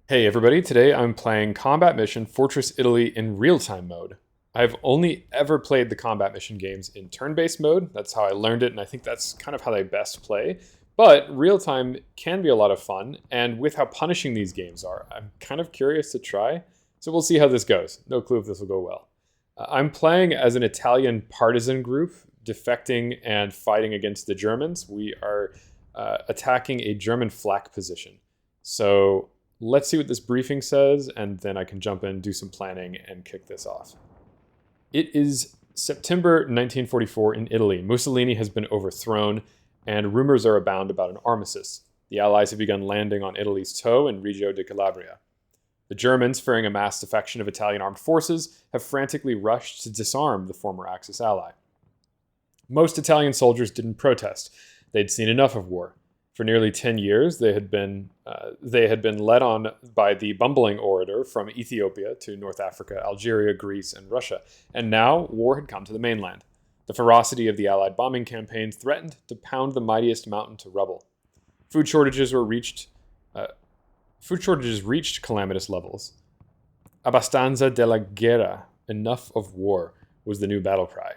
Hey everybody, today I'm playing Combat Mission Fortress Italy in real-time mode. I've only ever played the Combat Mission games in turn-based mode. That's how I learned it, and I think that's kind of how they best play. But real-time can be a lot of fun, and with how punishing these games are, I'm kind of curious to try. So we'll see how this goes. No clue if this will go well. I'm playing as an Italian partisan group, defecting and fighting against the Germans. We are attacking a German flak position. So let's see what this briefing says, and then I can jump in, do some planning, and kick this off. It is September 1944 in Italy. Mussolini has been overthrown, and rumors are abound about an armistice. The Allies have begun landing on Italy's toe in Reggio di Calabria. The Germans, fearing a mass defection of Italian armed forces, have frantically rushed to disarm the former Axis ally. Most Italian soldiers didn't protest. They'd seen enough of war. For nearly 10 years, they had been led on by the bumbling orator from Ethiopia to North Africa, Algeria, Greece, and Russia. And now war had come to the mainland. The ferocity of the Allied bombing campaigns threatened to pound the mightiest mountain to rubble. Food shortages reached calamitous levels. Abbastanza della guerra, enough of war, was the new battle cry.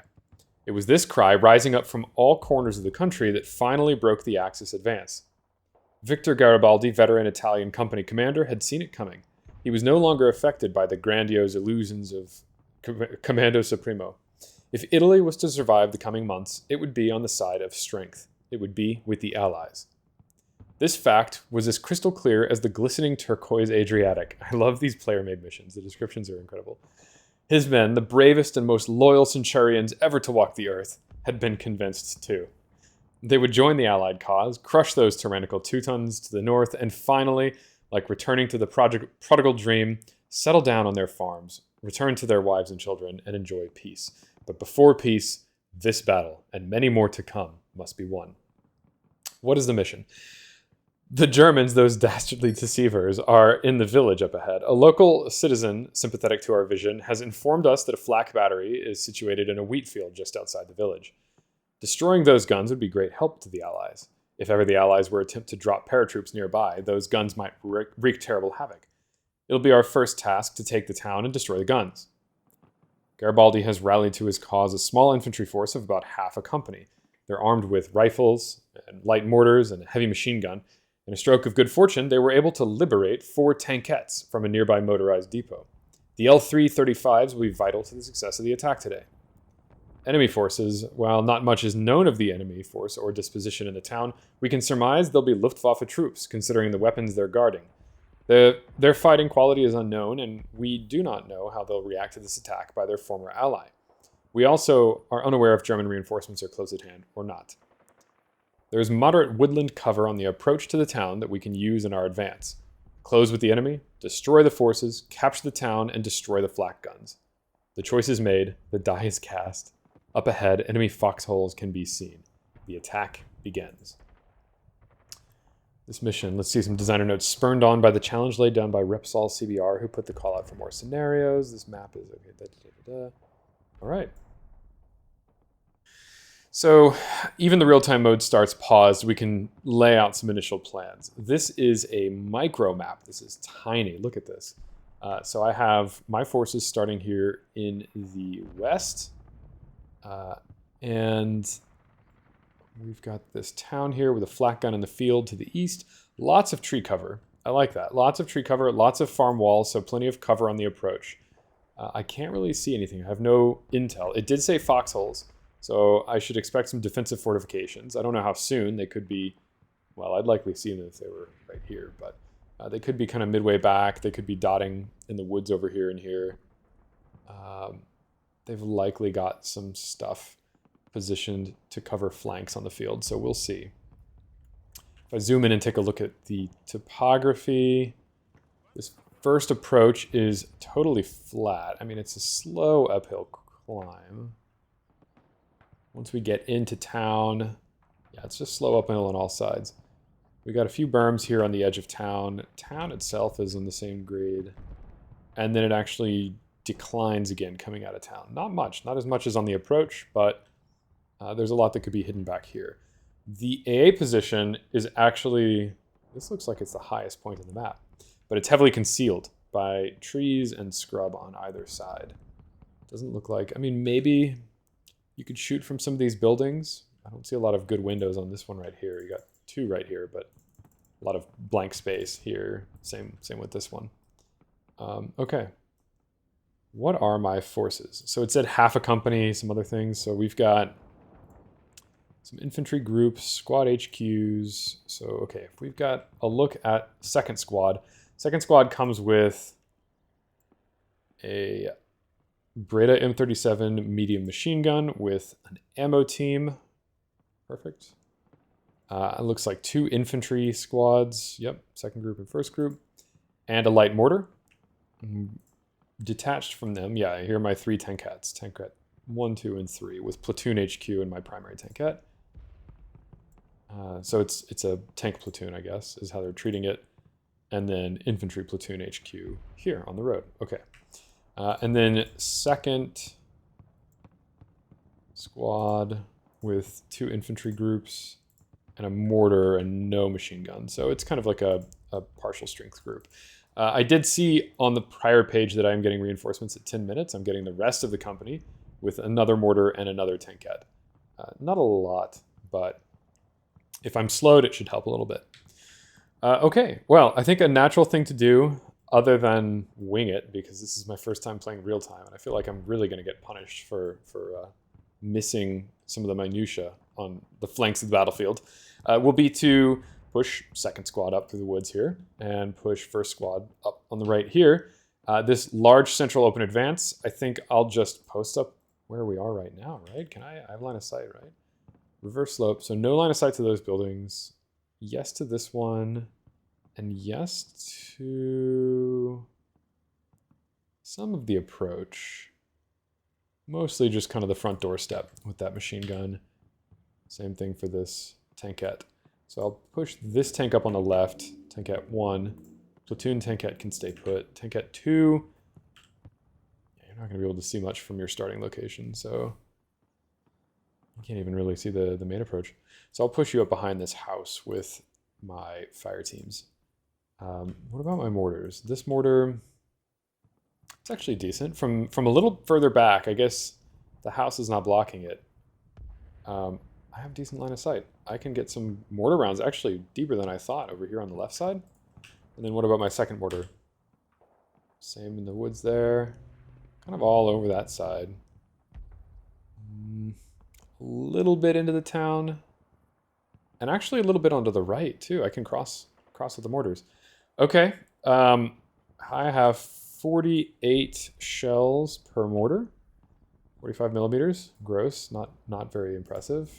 It was this cry, rising up from all corners of the country, that finally broke the Axis advance. Victor Garibaldi, veteran Italian company commander, had seen it coming. He was no longer affected by the grandiose illusions of Comando Supremo. If Italy was to survive the coming months, it would be on the side of strength. It would be with the Allies. This fact was as crystal clear as the glistening turquoise Adriatic. I love these player-made missions. The descriptions are incredible. His men, the bravest and most loyal centurions ever to walk the earth, had been convinced too. They would join the Allied cause, crush those tyrannical Teutons to the north, and finally, like returning to the prodigal dream, settle down on their farms, return to their wives and children, and enjoy peace. But before peace, this battle, and many more to come, must be won. What is the mission? The Germans, those dastardly deceivers, are in the village up ahead. A local citizen, sympathetic to our vision, has informed us that a flak battery is situated in a wheat field just outside the village. Destroying those guns would be great help to the Allies. If ever the Allies were to attempt to drop paratroops nearby, those guns might wreak terrible havoc. It'll be our first task to take the town and destroy the guns. Garibaldi has rallied to his cause a small infantry force of about half a company. They're armed with rifles and light mortars and a heavy machine gun. In a stroke of good fortune, they were able to liberate 4 tankettes from a nearby motorized depot. The L-335s will be vital to the success of the attack today. Enemy forces, while not much is known of the enemy force or disposition in the town, we can surmise they'll be Luftwaffe troops, considering the weapons they're guarding. Their fighting quality is unknown, and we do not know how they'll react to this attack by their former ally. We also are unaware if German reinforcements are close at hand or not. There is moderate woodland cover on the approach to the town that we can use in our advance. Close with the enemy, destroy the forces, capture the town, and destroy the flak guns. The choice is made, the die is cast. Up ahead, enemy foxholes can be seen. The attack begins. This mission, let's see some designer notes. Spurned on by the challenge laid down by Repsol CBR, who put the call out for more scenarios. This map is okay. All right. So even the real-time mode starts paused. We can lay out some initial plans. This is a micro map. This is tiny. Look at this. So I have my forces starting here in the west. And we've got this town here with a flak gun in the field to the east. Lots of tree cover. I like that. Lots of tree cover, lots of farm walls, so plenty of cover on the approach. I can't really see anything. I have no intel. It did say foxholes. So I should expect some defensive fortifications. I don't know how soon. They could be, well, I'd likely see them if they were right here, but they could be kind of midway back. They could be dotting in the woods over here and here. They've likely got some stuff positioned to cover flanks on the field, so we'll see. If I zoom in and take a look at the topography, this first approach is totally flat. I mean, it's a slow uphill climb. Once we get into town, yeah, it's just slow uphill on all sides. We got a few berms here on the edge of town. Town itself is in the same grade. And then it actually declines again coming out of town. Not much, not as much as on the approach, but there's a lot that could be hidden back here. The AA position is actually, this looks like it's the highest point in the map. but it's heavily concealed by trees and scrub on either side. Doesn't look like, I mean, maybe you could shoot from some of these buildings. I don't see a lot of good windows on this one right here. You got 2 right here, but a lot of blank space here. Same with this one. Okay. What are my forces? So it said half a company, some other things. So we've got some infantry groups, squad HQs. So, okay, if we've got a look at second squad. Second squad comes with a Breda M37 medium machine gun with an ammo team. Perfect. It looks like 2 infantry squads. Yep, second group and first group. And a light mortar. Detached from them, yeah, here are my 3 Tankets. Tanket 1, 2, and 3 with platoon HQ in my primary Tanket. So it's a tank platoon, I guess, is how they're treating it. And then infantry platoon HQ here on the road. Okay. And then second squad with 2 infantry groups and a mortar and no machine gun. So it's kind of like a partial strength group. I did see on the prior page that I'm getting reinforcements at 10 minutes. I'm getting the rest of the company with another mortar and another Tanket. Not a lot, but if I'm slowed, it should help a little bit. Okay, well, I think a natural thing to do, other than wing it, because this is my first time playing real time, and I feel like I'm really going to get punished for missing some of the minutia on the flanks of the battlefield, will be to push second squad up through the woods here and push first squad up on the right here. This large central open advance, I think I'll just post up where we are right now, right? I have line of sight, right? Reverse slope, so no line of sight to those buildings. Yes to this one, and yes to some of the approach. Mostly just kind of the front doorstep with that machine gun. Same thing for this Tanket. So I'll push this tank up on the left, Tanket 1. Platoon Tanket can stay put. Tanket 2, you're not going to be able to see much from your starting location, so you can't even really see the main approach. So I'll push you up behind this house with my fire teams. What about my mortars? This mortar, it's actually decent. From a little further back, I guess the house is not blocking it. I have decent line of sight. I can get some mortar rounds, actually deeper than I thought, over here on the left side. And then what about my second mortar? Same in the woods there. Kind of all over that side. A little bit into the town. And actually a little bit onto the right, too. I can cross with the mortars. Okay. I have 48 shells per mortar. 45 millimeters. Gross. Not very impressive.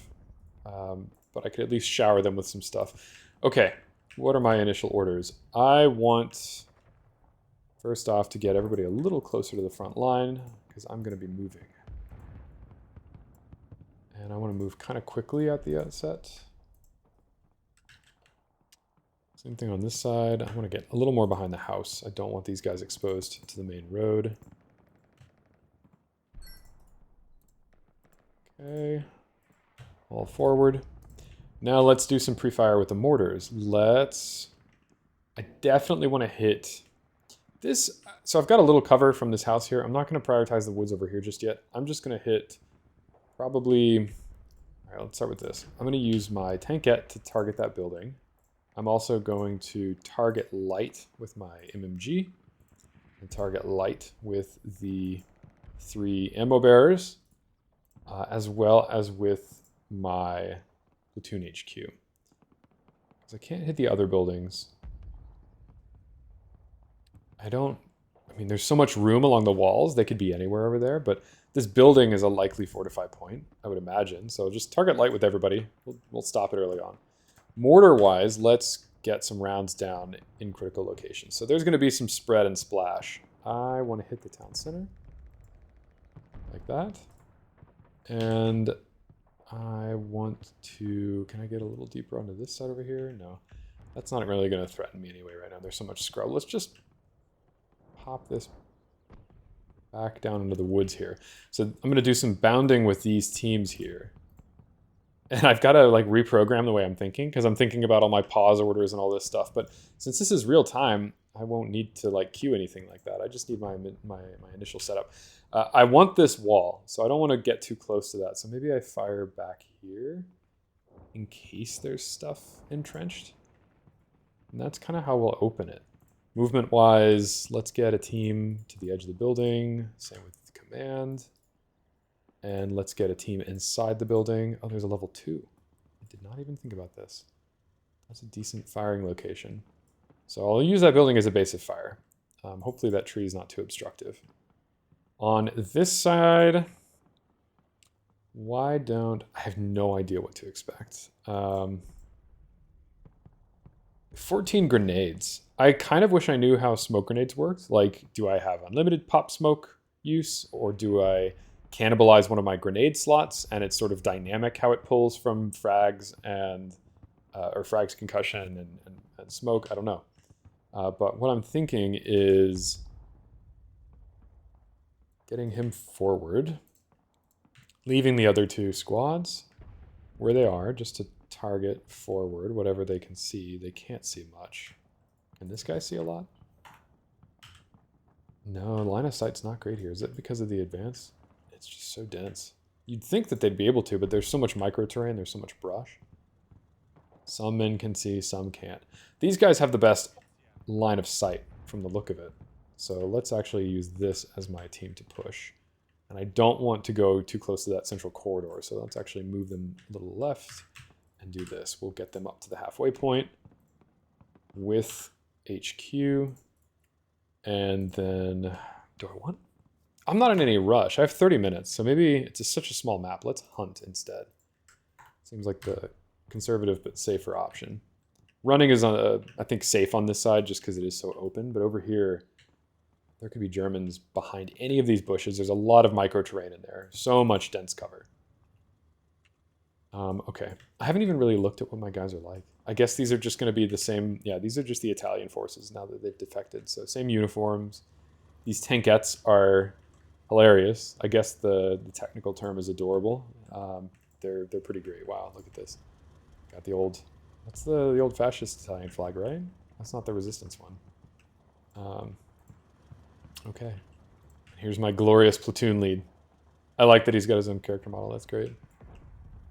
But I could at least shower them with some stuff. Okay, what are my initial orders? I want, first off, to get everybody a little closer to the front line, because I'm going to be moving. And I want to move kind of quickly at the outset. Same thing on this side. I want to get a little more behind the house. I don't want these guys exposed to the main road. Okay. All forward. Now let's do some pre-fire with the mortars. I definitely want to hit this. So I've got a little cover from this house here. I'm not going to prioritize the woods over here just yet. I'm just going to hit probably, all right, let's start with this. I'm going to use my Tanket to target that building. I'm also going to target light with my MMG and target light with the 3 ammo bearers, as well as with my platoon HQ. Because I can't hit the other buildings. I mean, there's so much room along the walls. They could be anywhere over there, but this building is a likely fortify point, I would imagine. So just target light with everybody. We'll stop it early on. Mortar-wise, let's get some rounds down in critical locations. So there's going to be some spread and splash. I want to hit the town center. Like that. And I want to, can I get a little deeper onto this side over here? No, that's not really going to threaten me anyway right now. There's so much scrub. Let's just pop this back down into the woods here. So I'm going to do some bounding with these teams here. And I've got to like reprogram the way I'm thinking, because I'm thinking about all my pause orders and all this stuff. But since this is real time, I won't need to like queue anything like that. I just need my initial setup. I want this wall, so I don't want to get too close to that. So maybe I fire back here in case there's stuff entrenched. And that's kind of how we'll open it. Movement-wise, let's get a team to the edge of the building. Same with command. And let's get a team inside the building. Oh, there's a level 2. I did not even think about this. That's a decent firing location. So I'll use that building as a base of fire. Hopefully that tree is not too obstructive. On this side, why don't... I have no idea what to expect. 14 grenades. I kind of wish I knew how smoke grenades worked. Like, do I have unlimited pop smoke use, or do I cannibalize one of my grenade slots and it's sort of dynamic how it pulls from frags and or frags concussion and smoke? I don't know. But what I'm thinking is getting him forward, leaving the other 2 squads where they are, just to target forward whatever they can see. They can't see much. Can this guy see a lot? No, line of sight's not great here. Is it because of the advance? It's just so dense. You'd think that they'd be able to, but there's so much micro terrain, there's so much brush. Some men can see, some can't. These guys have the best line of sight from the look of it. So let's actually use this as my team to push. And I don't want to go too close to that central corridor, so let's actually move them a little left and do this. We'll get them up to the halfway point with HQ. And then, do I want? I'm not in any rush. I have 30 minutes, so maybe it's such a small map. Let's hunt instead. Seems like the conservative but safer option. Running is, I think, safe on this side just because it is so open. But over here, there could be Germans behind any of these bushes. There's a lot of micro terrain in there. So much dense cover. Okay. I haven't even really looked at what my guys are like. I guess these are just going to be the same. Yeah, these are just the Italian forces now that they've defected. So same uniforms. These tankettes are hilarious. I guess the technical term is adorable. They're pretty great. Wow, look at this. Got the old... That's the old fascist Italian flag, right? That's not the resistance one. Okay. Here's my glorious platoon lead. I like that he's got his own character model. That's great.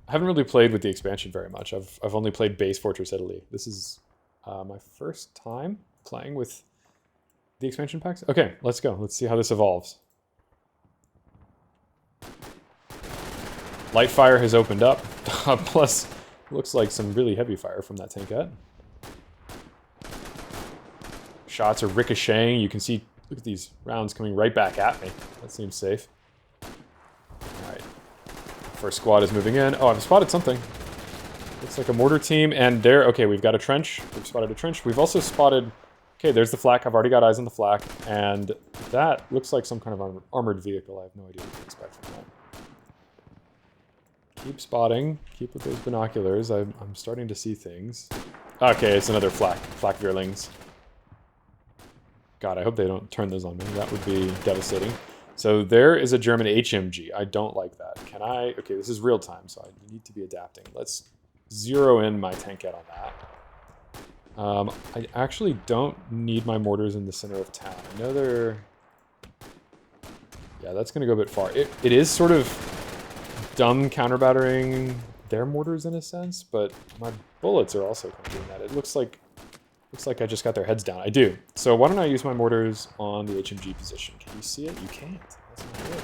I haven't really played with the expansion very much. I've only played Base Fortress Italy. This is my first time playing with the expansion packs. Okay, let's go. Let's see how this evolves. Light fire has opened up. Plus, looks like some really heavy fire from that tankette. Shots are ricocheting. You can see, look at these rounds coming right back at me. That seems safe. Alright. First squad is moving in. Oh, I've spotted something. Looks like a mortar team, and there, okay, we've got a trench. We've spotted a trench. We've also spotted, okay, there's the flak. I've already got eyes on the flak, and that looks like some kind of armored vehicle. I have no idea what to expect from that. Keep spotting. Keep with those binoculars. I'm starting to see things. Okay, it's another flak Veerlings. God, I hope they don't turn those on me. That would be devastating. So there is a German HMG. I don't like that. Can I... Okay, this is real time, so I need to be adapting. Let's zero in my tankette on that. I actually don't need my mortars in the center of town. I know they're... Yeah, that's going to go a bit far. It is sort of dumb counter-battering their mortars in a sense, but my bullets are also kind of doing that. It looks like I just got their heads down. I do. So why don't I use my mortars on the HMG position? Can you see it? You can't. That's not good.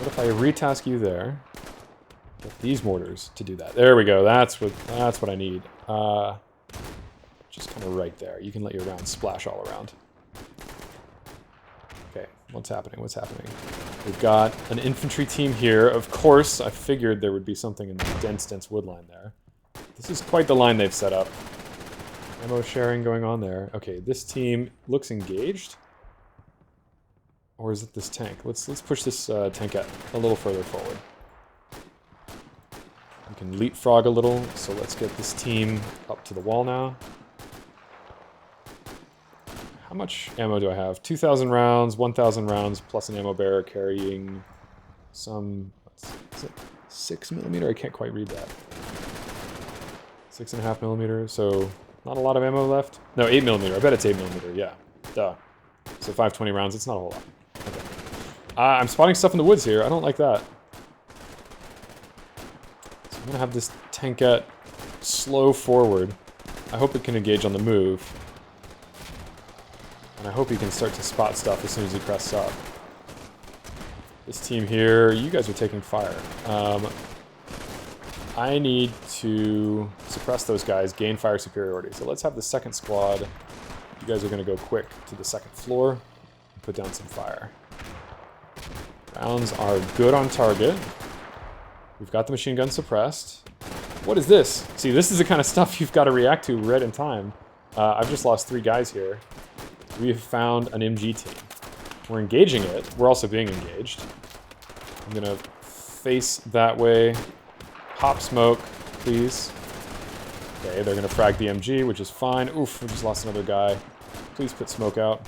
What if I retask you there? Get these mortars to do that. There we go. That's what I need. Just kind of right there. You can let your rounds splash all around. Okay, what's happening? What's happening? We've got an infantry team here. Of course, I figured there would be something in the dense wood line there. This is quite the line they've set up. Ammo sharing going on there. Okay, this team looks engaged. Or is it this tank? Let's push this tankette a little further forward. We can leapfrog a little, so let's get this team up to the wall now. How much ammo do I have? 2,000 rounds, 1,000 rounds, plus an ammo bearer carrying some... Is it 6mm? I can't quite read that. 6.5mm, so Not a lot of ammo left. No, 8mm. I bet it's 8mm. Yeah. Duh. So 520 rounds. It's not a whole lot. Okay. I'm spotting stuff in the woods here. I don't like that. So I'm gonna have this tankette slow forward. I hope it can engage on the move. And I hope he can start to spot stuff as soon as he crests up. This team here, you guys are taking fire. I need to suppress those guys, gain fire superiority. So let's have the second squad. You guys are going to go quick to the second floor and put down some fire. Rounds are good on target. We've got the machine gun suppressed. What is this? See, this is the kind of stuff you've got to react to right in time. I've just lost 3 guys here. We have found an MG team. We're engaging it. We're also being engaged. I'm going to face that way. Pop smoke, please. Okay, they're going to frag the MG, which is fine. Oof, we just lost another guy. Please put smoke out.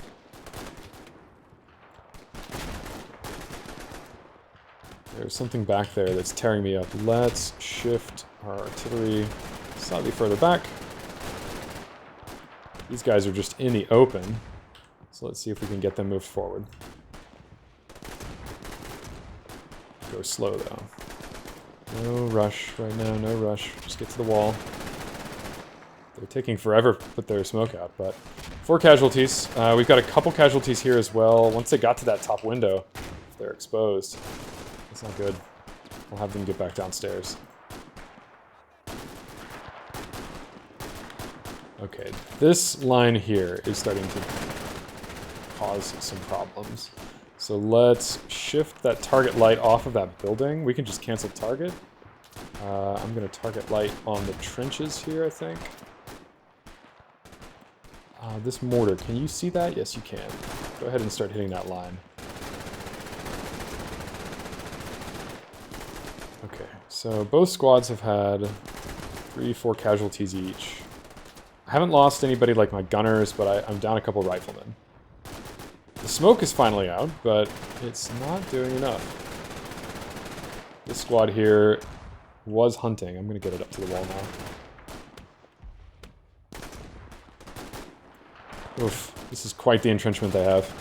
There's something back there that's tearing me up. Let's shift our artillery slightly further back. These guys are just in the open. So let's see if we can get them moved forward. Go slow, though. No rush right now, no rush. Just get to the wall. They're taking forever to put their smoke out, but 4 casualties. We've got a couple casualties here as well. Once they got to that top window, they're exposed. That's not good. I'll have them get back downstairs. Okay, this line here is starting to cause some problems. So let's shift that target light off of that building. We can just cancel target. I'm going to target light on the trenches here, I think. This mortar, can you see that? Yes, you can. Go ahead and start hitting that line. Okay, so both squads have had 3-4 casualties each. I haven't lost anybody like my gunners, but I'm down a couple riflemen. The smoke is finally out, but it's not doing enough. This squad here was hunting. I'm going to get it up to the wall now. Oof, this is quite the entrenchment they have.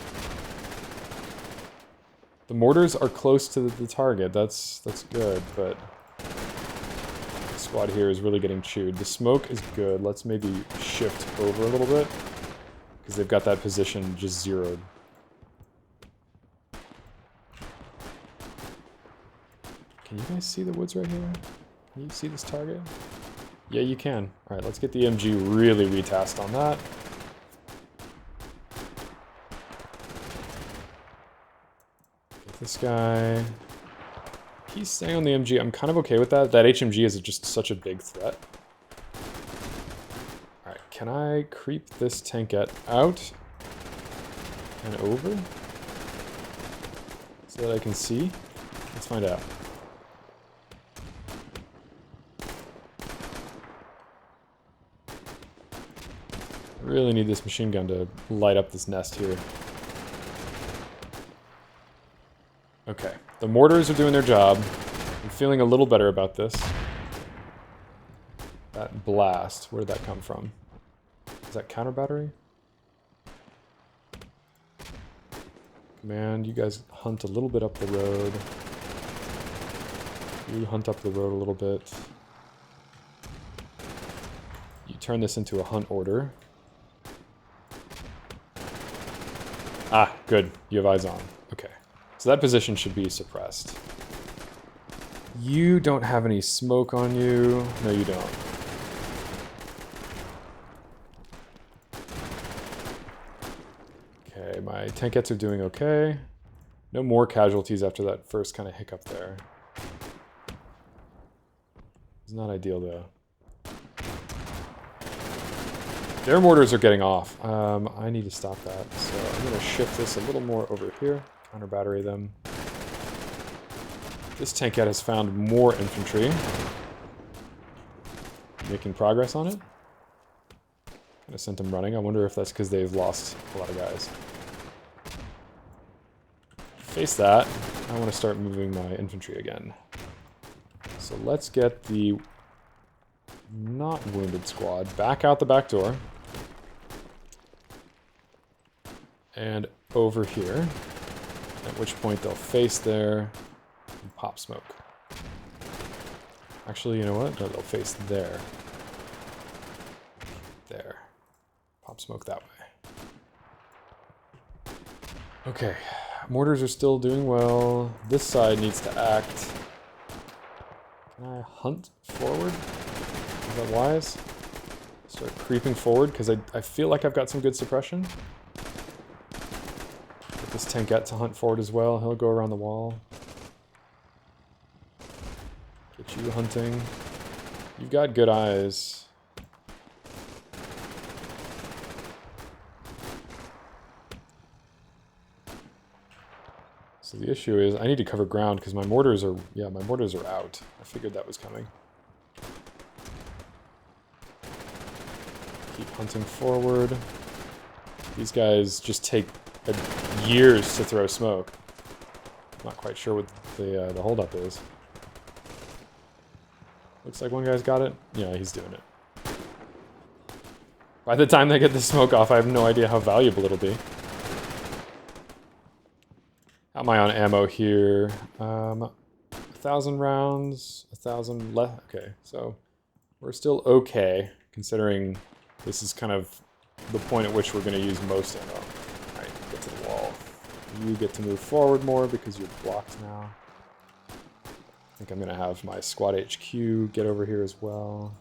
The mortars are close to the target. That's good, but the squad here is really getting chewed. The smoke is good. Let's maybe shift over a little bit, because they've got that position just zeroed. Can you guys see the woods right here? Can you see this target? Yeah, you can. Alright, let's get the MG really retasked on that. Get this guy. He's staying on the MG. I'm kind of okay with that. That HMG is just such a big threat. Alright, can I creep this tankette out and over so that I can see? Let's find out. Really need this machine gun to light up this nest here. Okay, the mortars are doing their job. I'm feeling a little better about this. That blast, where did that come from? Is that counter battery? Command, you guys hunt a little bit up the road. You hunt up the road a little bit. You turn this into a hunt order. Ah, good. You have eyes on. Okay. So that position should be suppressed. You don't have any smoke on you. No, you don't. Okay, my tankettes are doing okay. No more casualties after that first kind of hiccup there. It's not ideal, though. Their mortars are getting off. I need to stop that. So I'm going to shift this a little more over here. Counter battery them. This tankette has found more infantry. Making progress on it. Kind of sent them running. I wonder if that's because they've lost a lot of guys. Face that. I want to start moving my infantry again. So let's get the Not wounded squad. Back out the back door. And over here. At which point they'll face there and pop smoke. Actually, you know what? No, they'll face there. There. Pop smoke that way. Okay. Mortars are still doing well. This side needs to act. Can I hunt forward? Is that wise? Start creeping forward, because I feel like I've got some good suppression. Get this tankette to hunt forward as well. He'll go around the wall. Get you hunting. You've got good eyes. So the issue is I need to cover ground because my mortars are out. I figured that was coming. Keep hunting forward. These guys just take years to throw smoke. Not quite sure what the holdup is. Looks like one guy's got it. Yeah, he's doing it. By the time they get the smoke off, I have no idea how valuable it'll be. How am I on ammo here? 1,000 rounds, 1,000 left. Okay, so we're still okay, considering this is kind of the point at which we're going to use most ammo. Alright, get to the wall. You get to move forward more because you're blocked now. I think I'm going to have my squad HQ get over here as well.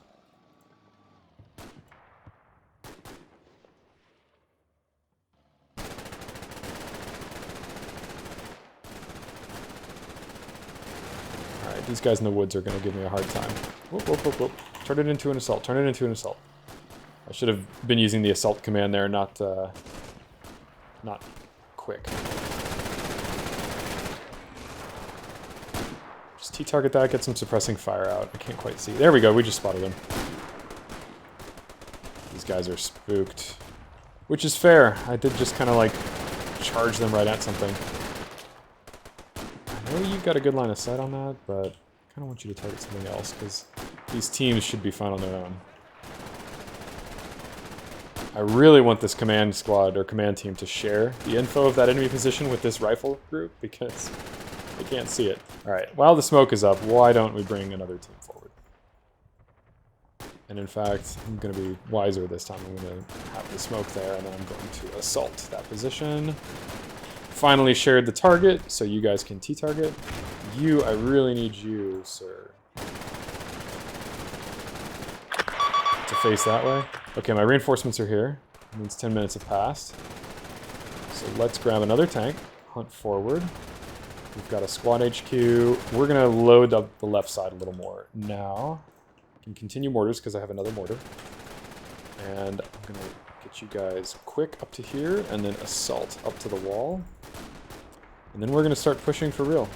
Alright, these guys in the woods are going to give me a hard time. Whoop, whoop, whoop, whoop. Turn it into an assault. Turn it into an assault. I should have been using the assault command there, not quick. Just T-target that, get some suppressing fire out. I can't quite see. There we go, we just spotted him. These guys are spooked. Which is fair. I did just kind of like charge them right at something. I know you've got a good line of sight on that, but I kind of want you to target something else, because these teams should be fine on their own. I really want this command squad or command team to share the info of that enemy position with this rifle group, because they can't see it. Alright, while the smoke is up, why don't we bring another team forward? And in fact, I'm going to be wiser this time. I'm going to have the smoke there, and then I'm going to assault that position. Finally shared the target, so you guys can T-target. You, I really need you, sir, to face that way. Okay, my reinforcements are here. It means 10 minutes have passed. So let's grab another tank, hunt forward. We've got a squad HQ. We're going to load up the left side a little more. Now, I can continue mortars because I have another mortar. And I'm going to get you guys quick up to here and then assault up to the wall. And then we're going to start pushing for real.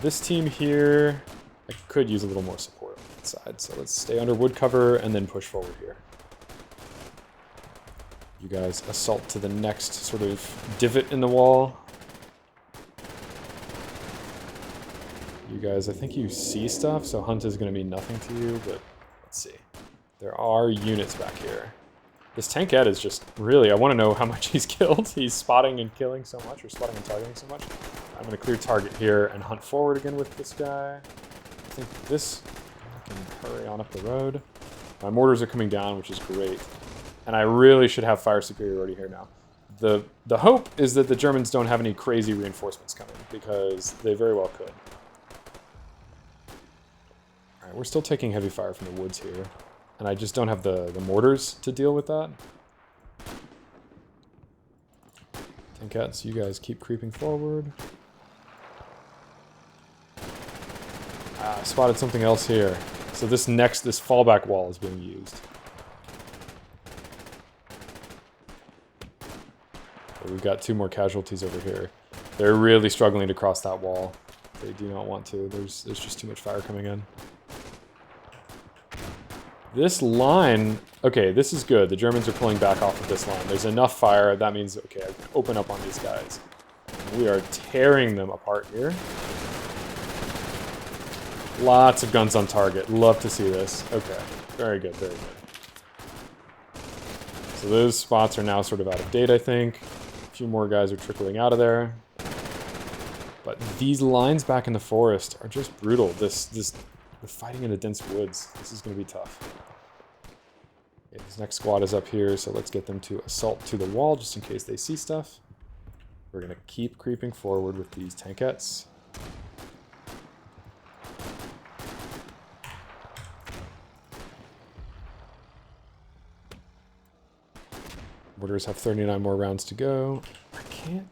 This team here, I could use a little more support on that side. So let's stay under wood cover and then push forward here. You guys assault to the next sort of divot in the wall. You guys, I think you see stuff, so hunt is going to mean nothing to you, but let's see. There are units back here. This tankette is just really, I want to know how much he's killed. He's spotting and killing so much, or spotting and targeting so much. I'm going to clear target here and hunt forward again with this guy. I think this, I can hurry on up the road. My mortars are coming down, which is great. And I really should have fire superiority here now. The hope is that the Germans don't have any crazy reinforcements coming, because they very well could. Alright, we're still taking heavy fire from the woods here. And I just don't have the mortars to deal with that. Tankettes, you guys keep creeping forward. I spotted something else here. So this fallback wall is being used. We've got 2 more casualties over here. They're really struggling to cross that wall. They do not want to. There's just too much fire coming in. This line, okay, this is good. The Germans are pulling back off of this line. There's enough fire. That means, okay, I can open up on these guys. We are tearing them apart here. Lots of guns on target. Love to see this. Okay. Very good, very good. So those spots are now sort of out of date, I think. A few more guys are trickling out of there. But these lines back in the forest are just brutal. We're fighting in the dense woods. This is going to be tough. Okay, this next squad is up here, so let's get them to assault to the wall just in case they see stuff. We're going to keep creeping forward with these tankettes. Mortars have 39 more rounds to go. I can't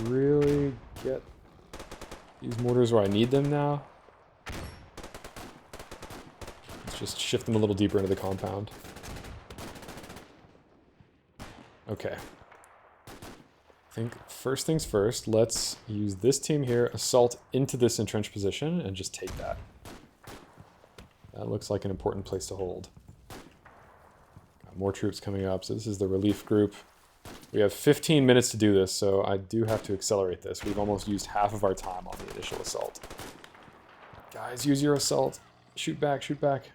really get these mortars where I need them now. Let's just shift them a little deeper into the compound. Okay. I think first things first, let's use this team here, assault into this entrenched position, and just take that. That looks like an important place to hold. Got more troops coming up, so this is the relief group. We have 15 minutes to do this, so I do have to accelerate this. We've almost used half of our time on the initial assault. Guys, use your assault. Shoot back, shoot back.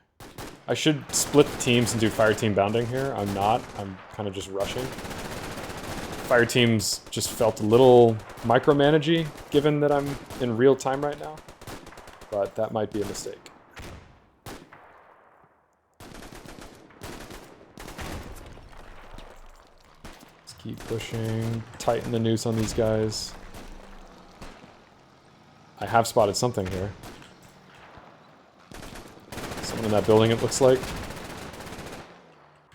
I should split the teams and do fire team bounding here. I'm not. I'm kind of just rushing. Fire teams just felt a little micromanagey, given that I'm in real time right now. But that might be a mistake. Keep pushing, tighten the noose on these guys. I have spotted something here. Someone in that building, it looks like.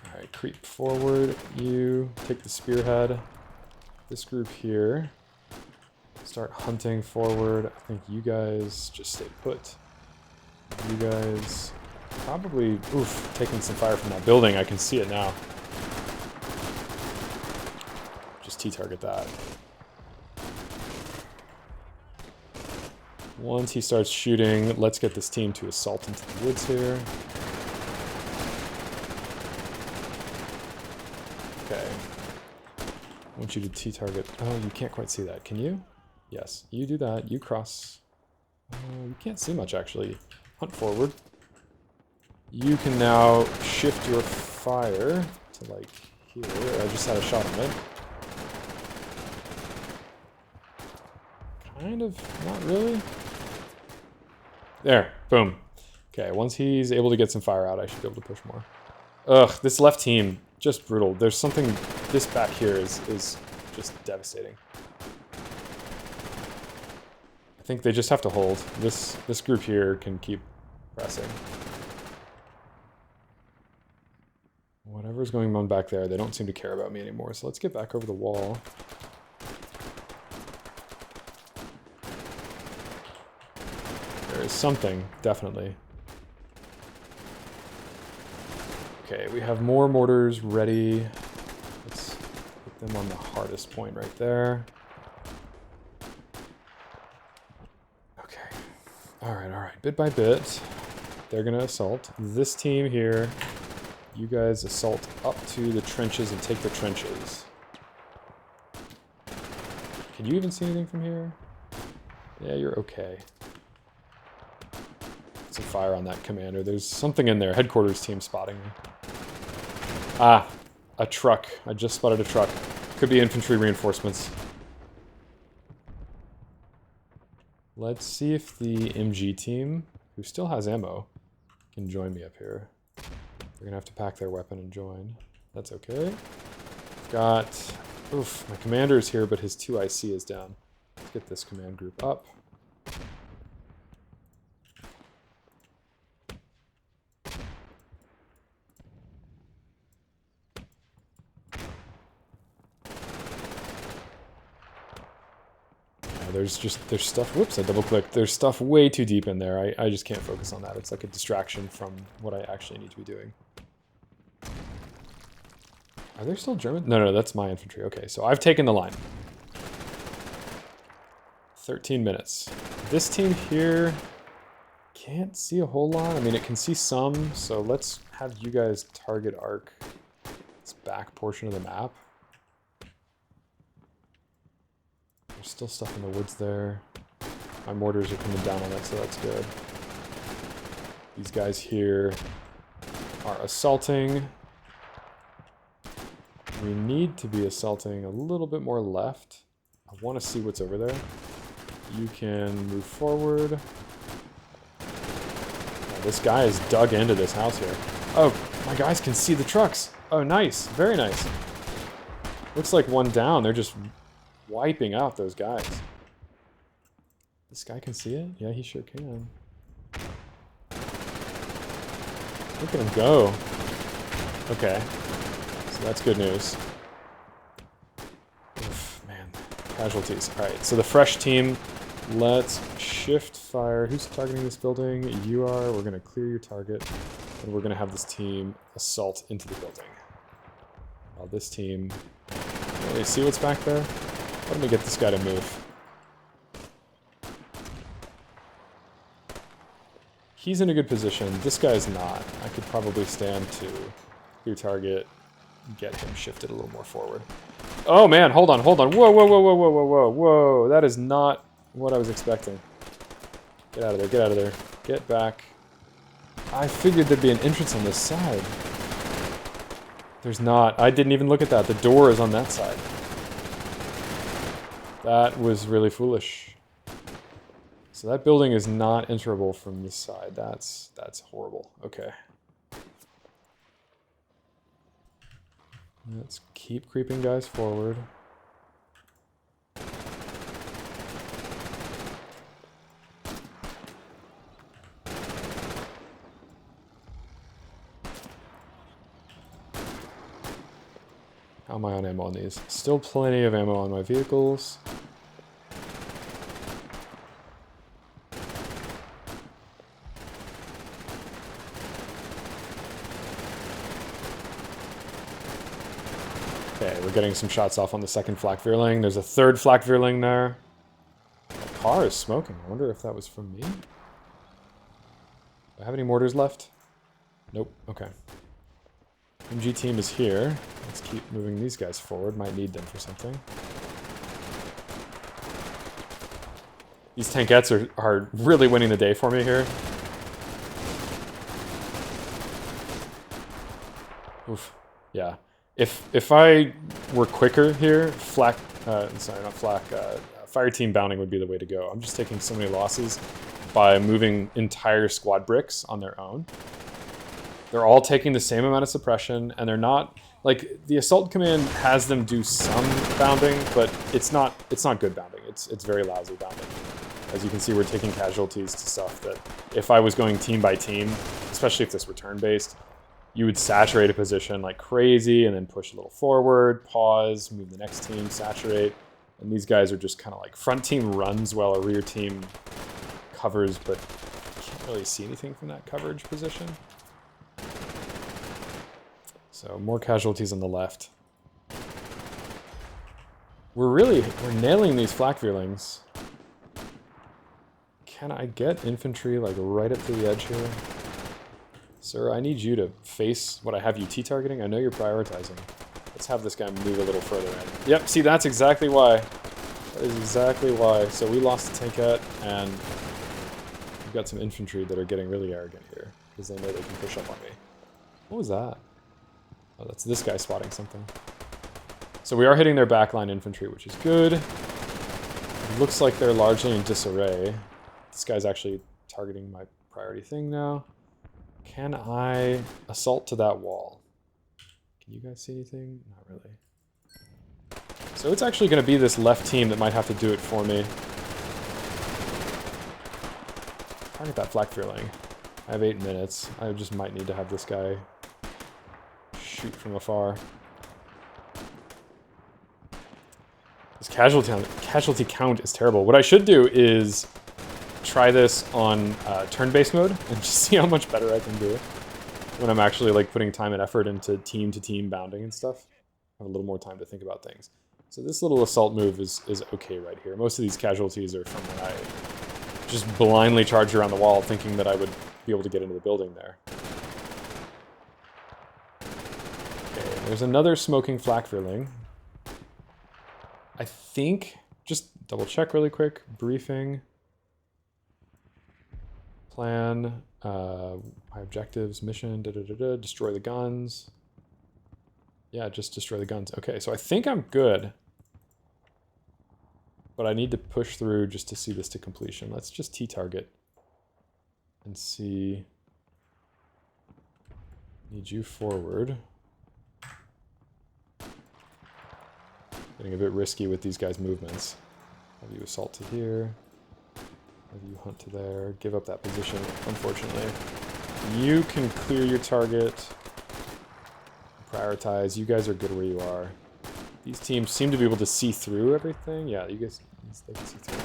Alright, creep forward. You take the spearhead. This group here. Start hunting forward. I think you guys just stay put. You guys probably, taking some fire from that building. I can see it now. T-target that. Once he starts shooting, let's get this team to assault into the woods here. Okay. I want you to T-target. Oh, you can't quite see that. Can you? Yes. You do that. You cross. You can't see much, actually. Hunt forward. You can now shift your fire to, like, here. I just had a shot on it. Kind of, not really. There, boom. Okay, once he's able to get some fire out, I should be able to push more. Ugh, this left team, just brutal. There's something, this back here is just devastating. I think they just have to hold. This group here can keep pressing. Whatever's going on back there, they don't seem to care about me anymore, so let's get back over the wall. There is something, definitely. Okay, we have more mortars ready. Let's put them on the hardest point right there. Okay. Alright. Bit by bit, they're gonna assault. This team here, you guys assault up to the trenches and take the trenches. Can you even see anything from here? Yeah, you're okay. Some fire on that commander. There's something in there. Headquarters team spotting me. Ah, a truck. I just spotted a truck. Could be infantry reinforcements. Let's see if the MG team, who still has ammo, can join me up here. They're gonna have to pack their weapon and join. That's okay. Got... Oof, my commander is here, but his 2IC is down. Let's get this command group up. There's stuff, whoops, I double clicked. There's stuff way too deep in there. I just can't focus on that. It's like a distraction from what I actually need to be doing. Are there still German? No, that's my infantry. Okay, so I've taken the line. 13 minutes. This team here can't see a whole lot. I mean, it can see some, so let's have you guys target arc this back portion of the map. There's still stuff in the woods there. My mortars are coming down on it, so that's good. These guys here, are assaulting. We need to be assaulting a little bit more left. I want to see what's over there. You can move forward. Oh, this guy is dug into this house here. Oh, my guys can see the trucks. Oh, nice. Very nice. Looks like one down. They're just wiping out those guys. This guy can see it? Yeah, he sure can. Look at him go. Okay. So that's good news. Oof, man. Casualties. Alright, so the fresh team. Let's shift fire. Who's targeting this building? You are. We're going to clear your target. And we're going to have this team assault into the building. While this team... Oh, you see what's back there? Let me get this guy to move. He's in a good position. This guy's not. I could probably stand to clear target, get him shifted a little more forward. Oh man, hold on, hold on. Whoa, whoa, whoa, whoa, whoa, whoa, whoa, whoa. That is not what I was expecting. Get out of there, get out of there. Get back. I figured there'd be an entrance on this side. There's not. I didn't even look at that. The door is on that side. That was really foolish. So that building is not enterable from this side. That's horrible. Okay. Let's keep creeping guys forward. How am I on ammo on these? Still plenty of ammo on my vehicles. Okay, we're getting some shots off on the second Flak Vierling. There's a third Flak Vierling there. The car is smoking. I wonder if that was from me. Do I have any mortars left? Nope. Okay. MG team is here. Let's keep moving these guys forward. Might need them for something. These tankettes are really winning the day for me here. Oof. Yeah. If I were quicker here, Fire team bounding would be the way to go. I'm just taking so many losses by moving entire squad bricks on their own. They're all taking the same amount of suppression, and they're not... Like, the Assault Command has them do some bounding, but it's not good bounding. It's very lousy bounding. As you can see, we're taking casualties to stuff that if I was going team by team, especially if this were turn-based, you would saturate a position like crazy and then push a little forward, pause, move the next team, saturate. And these guys are just kind of like front team runs while a rear team covers, but can't really see anything from that coverage position. So more casualties on the left. We're nailing these Flak Vierlings. Can I get infantry like right up to the edge here? Sir, I need you to face what I have you T-targeting. I know you're prioritizing. Let's have this guy move a little further in. Yep, see, that's exactly why. That is exactly why. So we lost the tankette, and we've got some infantry that are getting really arrogant here, because they know they can push up on me. What was that? Oh, that's this guy spotting something. So we are hitting their backline infantry, which is good. It looks like they're largely in disarray. This guy's actually targeting my priority thing now. Can I assault to that wall? Can you guys see anything? Not really. So it's actually going to be this left team that might have to do it for me. Target that Flak Vierling. I have 8 minutes. I just might need to have this guy shoot from afar. This casualty count is terrible. What I should do is try this on turn-based mode and just see how much better I can do when I'm actually like putting time and effort into team-to-team bounding and stuff. I have a little more time to think about things. So this little assault move is okay right here. Most of these casualties are from when I just blindly charged around the wall thinking that I would be able to get into the building there. Okay, there's another smoking Flak Vierling. I think, just double check really quick, briefing. Plan, my objectives, mission, destroy the guns. Yeah, just destroy the guns. Okay, so I think I'm good. But I need to push through just to see this to completion. Let's just T-target and see. Need you forward. Getting a bit risky with these guys' movements. Have you assault to here. Have you hunt to there. Give up that position, unfortunately. You can clear your target. Prioritize. You guys are good where you are. These teams seem to be able to see through everything. Yeah, you guys, they can see through.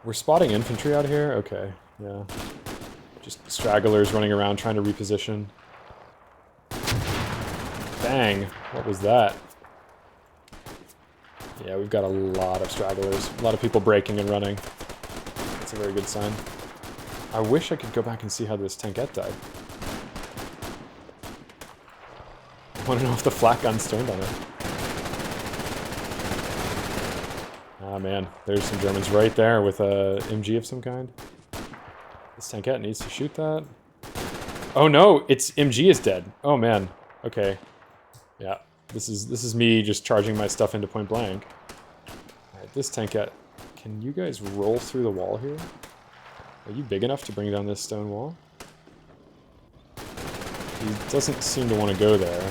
We're spotting infantry out here? Okay, yeah. Just stragglers running around trying to reposition. Bang! What was that? Yeah, we've got a lot of stragglers. A lot of people breaking and running. That's a very good sign. I wish I could go back and see how this tankette died. I want to know if the flak gun's turned on it. Ah man, there's some Germans right there with a MG of some kind. This tankette needs to shoot that. Oh no, its MG is dead. Oh man. Okay. Yeah. This is me just charging my stuff into point blank. Alright, this tankette. Can you guys roll through the wall here? Are you big enough to bring down this stone wall? He doesn't seem to want to go there.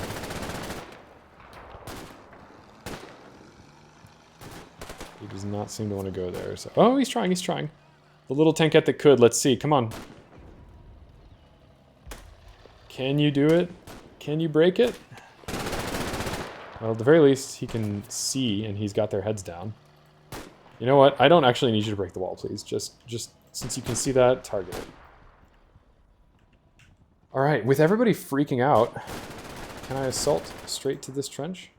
He does not seem to want to go there. So, oh, he's trying, he's trying. The little tankette that could, let's see, come on. Can you do it? Can you break it? Well, at the very least, he can see, and he's got their heads down. You know what? I don't actually need you to break the wall, please. Just since you can see that, target it. All right, with everybody freaking out, can I assault straight to this trench?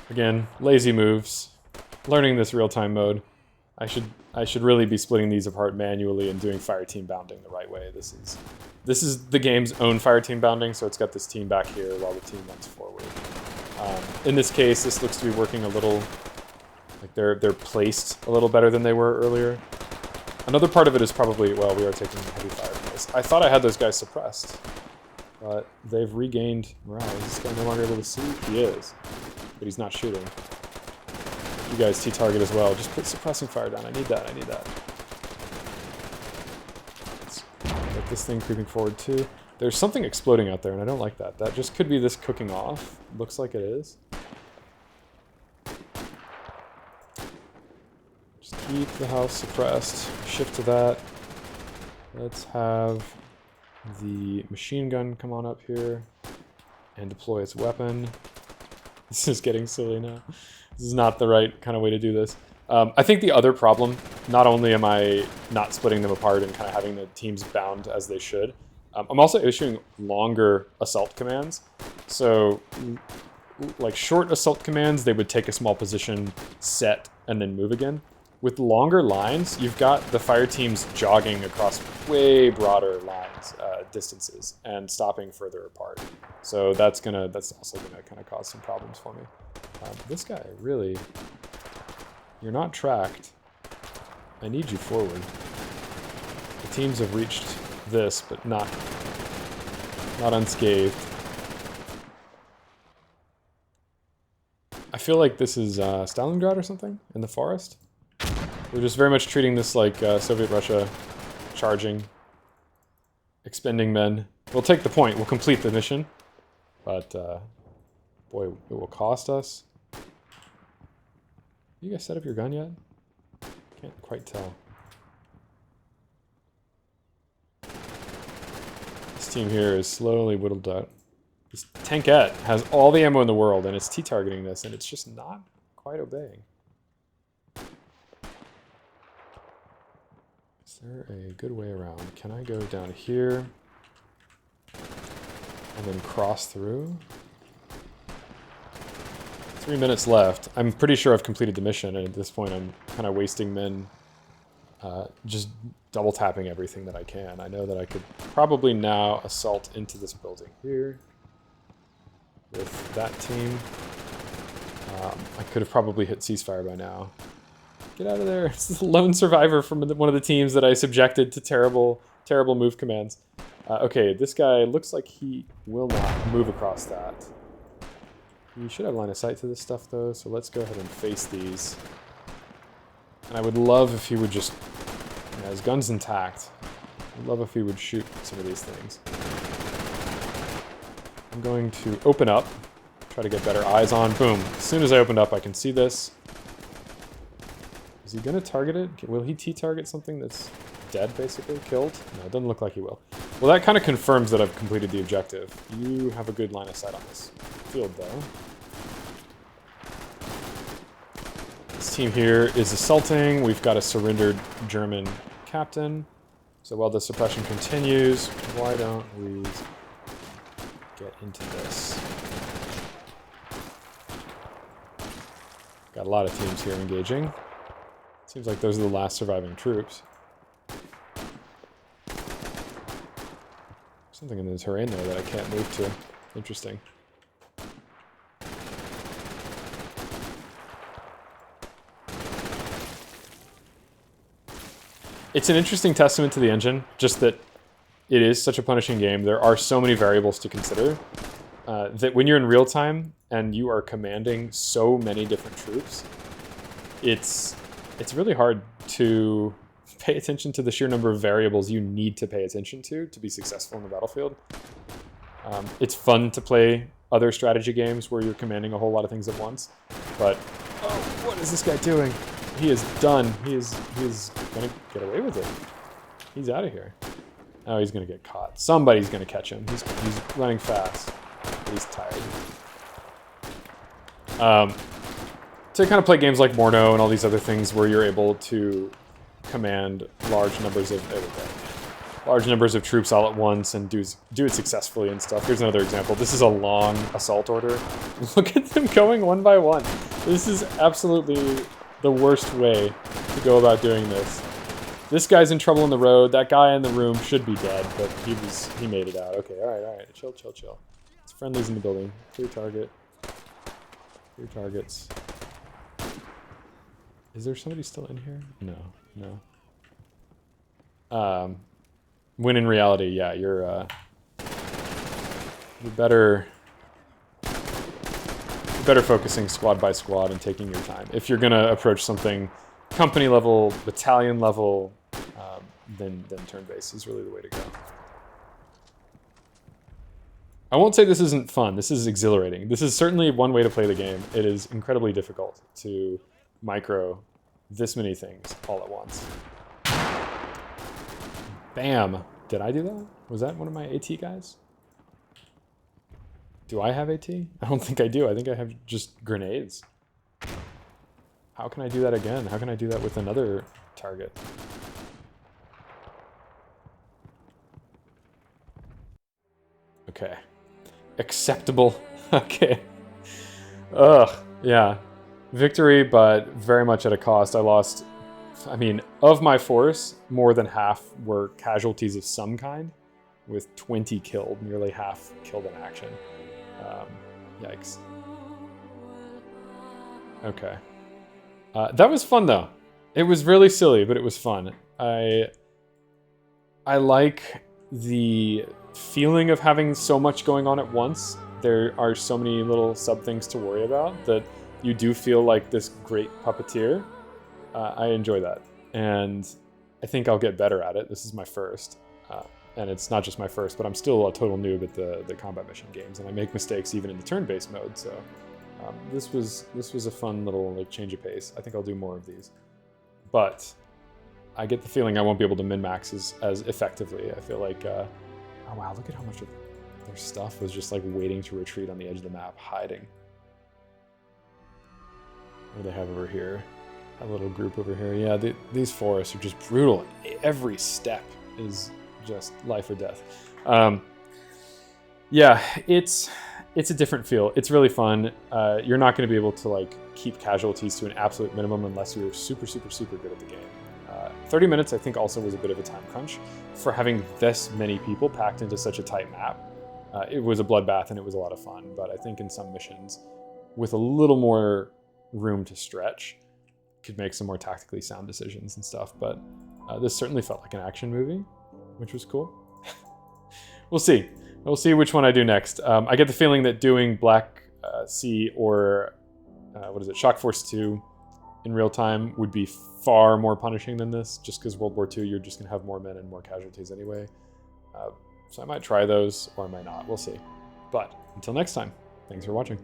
Again, lazy moves. Learning this real-time mode. I should really be splitting these apart manually and doing fire team bounding the right way. This is the game's own fire team bounding, so it's got this team back here while the team runs forward. In this case, this looks to be working a little like they're placed a little better than they were earlier. Another part of it is probably, well, we are taking heavy fire from this. I thought I had those guys suppressed, but they've regained morale. Is this guy no longer able to see? He is, but he's not shooting. You guys T-target as well. Just put suppressing fire down. I need that. I need that. Let's get this thing creeping forward too. There's something exploding out there, and I don't like that. That just could be this cooking off. Looks like it is. Just keep the house suppressed. Shift to that. Let's have the machine gun come on up here and deploy its weapon. This is getting silly now. This is not the right kind of way to do this. I think the other problem, not only am I not splitting them apart and kind of having the teams bound as they should, I'm also issuing longer assault commands. So, like short assault commands, they would take a small position, set, and then move again. With longer lines, you've got the fire teams jogging across way broader lines, distances, and stopping further apart. So that's also gonna kind of cause some problems for me. This guy, really, you're not tracked. I need you forward. The teams have reached this, but not unscathed. I feel like this is Stalingrad or something in the forest. We're just very much treating this like Soviet Russia, charging, expending men. We'll take the point. We'll complete the mission, but boy, it will cost us. You guys set up your gun yet? Can't quite tell. This team here is slowly whittled out. This tankette has all the ammo in the world, and it's T-targeting this, and it's just not quite obeying. Is there a good way around? Can I go down here and then cross through? 3 minutes left. I'm pretty sure I've completed the mission, and at this point I'm kind of wasting men just double tapping everything that I can. I know that I could probably now assault into this building here with that team. I could have probably hit ceasefire by now. Get out of there. It's the lone survivor from one of the teams that I subjected to terrible, terrible move commands. Okay, this guy looks like he will not move across that. You should have line of sight to this stuff, though, so let's go ahead and face these. And I would love if he would just... Yeah, his gun's intact. I'd love if he would shoot some of these things. I'm going to open up. Try to get better eyes on. Boom. As soon as I opened up, I can see this. Is he going to target it? Will he T-target something that's dead, basically? Killed? No, it doesn't look like he will. Well, that kind of confirms that I've completed the objective. You have a good line of sight on this field, though. This team here is assaulting. We've got a surrendered German captain. So while the suppression continues, why don't we get into this? Got a lot of teams here engaging. Seems like those are the last surviving troops. Something in the terrain there that I can't move to. Interesting. It's an interesting testament to the engine, just that it is such a punishing game. There are so many variables to consider that when you're in real time and you are commanding so many different troops, it's really hard to pay attention to the sheer number of variables you need to pay attention to be successful in the battlefield. It's fun to play other strategy games where you're commanding a whole lot of things at once, but oh, what is this guy doing? He is done. He is gonna get away with it. He's out of here. Oh, he's gonna get caught. Somebody's gonna catch him. He's running fast, but he's tired. To kind of play games like Morno and all these other things where you're able to command large numbers of troops all at once and do it successfully and stuff. Here's another example. This is a long assault order. Look at them going one by one. This is absolutely the worst way to go about doing this. This guy's in trouble in the road. That guy in the room should be dead, but he made it out. Okay, all right. Chill. It's friendlies in the building. Clear target. Clear targets. Is there somebody still in here? No. When in reality, yeah, you're better focusing squad by squad and taking your time. If you're gonna approach something company level, battalion level, then turn-based is really the way to go. I won't say this isn't fun. This is exhilarating. This is certainly one way to play the game. It is incredibly difficult to micro this many things all at once. Bam! Did I do that? Was that one of my AT guys? Do I have AT? I don't think I do. I think I have just grenades. How can I do that again? How can I do that with another target? Okay. Acceptable. Okay. Ugh. Yeah. Victory, but very much at a cost. I lost, I mean, of my force, more than half were casualties of some kind, with 20 killed, nearly half killed in action. Yikes. Okay. That was fun, though. It was really silly, but it was fun. I like the feeling of having so much going on at once. There are so many little sub-things to worry about that you do feel like this great puppeteer. I enjoy that. And I think I'll get better at it. This is my first. And it's not just my first, but I'm still a total noob at the combat mission games, and I make mistakes even in the turn-based mode, so this was a fun little change of pace. I think I'll do more of these. But I get the feeling I won't be able to min-max as effectively. I feel like, oh wow, look at how much of their stuff was just waiting to retreat on the edge of the map, hiding. What do they have over here? A little group over here. Yeah, these forests are just brutal. Every step is just life or death. Yeah, it's a different feel. It's really fun. You're not going to be able to keep casualties to an absolute minimum unless you're super good at the game. 30 minutes, I think, also was a bit of a time crunch for having this many people packed into such a tight map. It was a bloodbath and it was a lot of fun, but I think in some missions, with a little more room to stretch, could make some more tactically sound decisions and stuff. But this certainly felt like an action movie, which was cool. We'll see. We'll see which one I do next. I get the feeling that doing Black Sea or Shock Force 2 in real time would be far more punishing than this, just because World War II, you're just going to have more men and more casualties anyway. So I might try those, or I might not. We'll see. But until next time, thanks for watching.